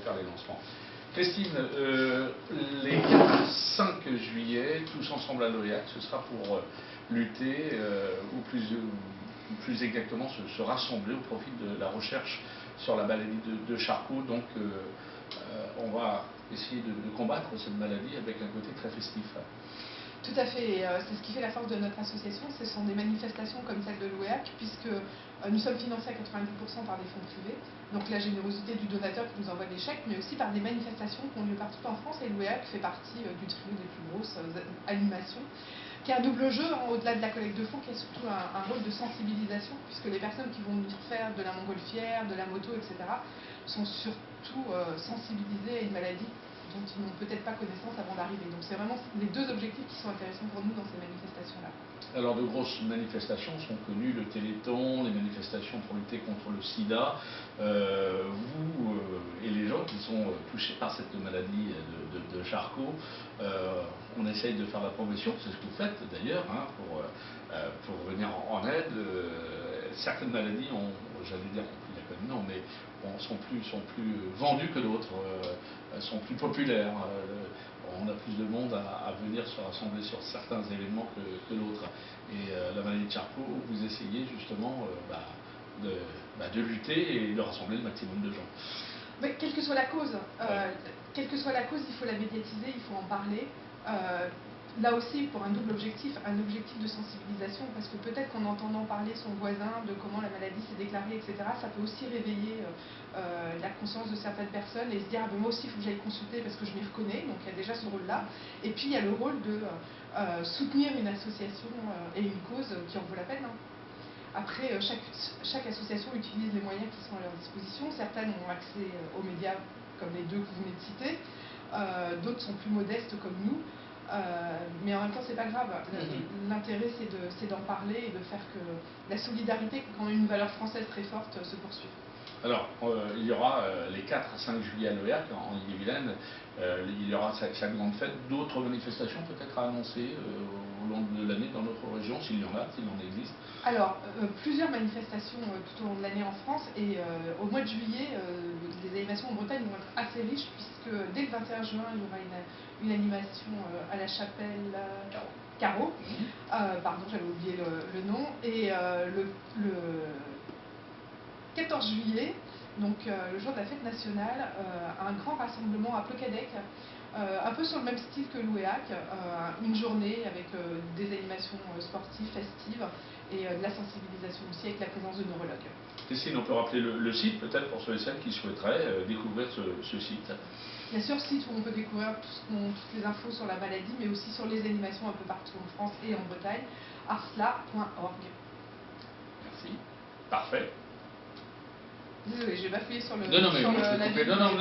faire les lancements. Christine, les 4-5 juillet, tous ensemble à l'OEAC, ce sera pour lutter, ou plus exactement se rassembler au profit de la recherche sur la maladie de Charcot. Donc on va essayer de combattre cette maladie avec un côté très festif. Tout à fait, c'est ce qui fait la force de notre association, ce sont des manifestations comme celle de l'OEAC, puisque nous sommes financés à 90% par des fonds privés, donc la générosité du donateur qui nous envoie des chèques, mais aussi par des manifestations qui ont lieu partout en France, et l'OEAC fait partie du trio des plus grosses animations, qui a un double jeu, au-delà de la collecte de fonds, qui a surtout un rôle de sensibilisation, puisque les personnes qui vont venir faire de la montgolfière, de la moto, etc., sont surtout sensibilisées à une maladie dont ils n'ont peut-être pas connaissance avant d'arriver. Donc c'est vraiment les deux objectifs qui sont intéressants pour nous dans ces manifestations-là. Alors de grosses manifestations sont connues, le Téléthon, les manifestations pour lutter contre le sida. Vous et les gens qui sont touchés par cette maladie de Charcot, on essaye de faire la promotion, c'est ce que vous faites d'ailleurs, hein, pour venir en aide. Certaines maladies ont, j'allais dire, plus la conne, non, mais sont plus vendues que d'autres, sont plus populaires. On a plus de monde à venir se rassembler sur certains événements que d'autres. Et la maladie de Charcot, vous essayez justement de lutter et de rassembler le maximum de gens. Mais quelle que soit la cause, il faut la médiatiser, il faut en parler. Là aussi, pour un double objectif, un objectif de sensibilisation, parce que peut-être qu'en entendant parler son voisin de comment la maladie s'est déclarée, etc., ça peut aussi réveiller la conscience de certaines personnes et se dire, ah ben moi aussi il faut que j'aille consulter parce que je m'y reconnais, donc il y a déjà ce rôle-là. Et puis il y a le rôle de soutenir une association et une cause qui en vaut la peine. Hein. Après, chaque association utilise les moyens qui sont à leur disposition. Certaines ont accès aux médias, comme les deux que vous venez de citer. D'autres sont plus modestes, comme nous. Mais en même temps, c'est pas grave. L'intérêt, c'est d'en parler et de faire que la solidarité, qui est quand même une valeur française très forte, se poursuive. Alors, il y aura les 4 à 5 juillet à l'OEAC, en Ille-et-Vilaine, il y aura sa grande fête, d'autres manifestations peut-être à annoncer au long de l'année dans notre région, s'il y en a, s'il en existe. Alors, plusieurs manifestations tout au long de l'année en France, et au mois de juillet, les animations en Bretagne vont être assez riches, puisque dès le 21 juin, il y aura une animation à la chapelle Carreau. Pardon, j'avais oublié le nom, et le 14 juillet, donc le jour de la fête nationale, un grand rassemblement à Ploquedec, un peu sur le même style que l'OEAC, une journée avec des animations sportives, festives, et de la sensibilisation aussi avec la présence de neurologues. Christine, on peut rappeler le site peut-être pour ceux et celles qui souhaiteraient découvrir ce site. Bien sûr, site où on peut découvrir toutes les infos sur la maladie, mais aussi sur les animations un peu partout en France et en Bretagne, arsla.org. Merci. Parfait. Désolée, j'ai bafouillé sur le. Non, non, mais sur moi, je peux couper. Non, non,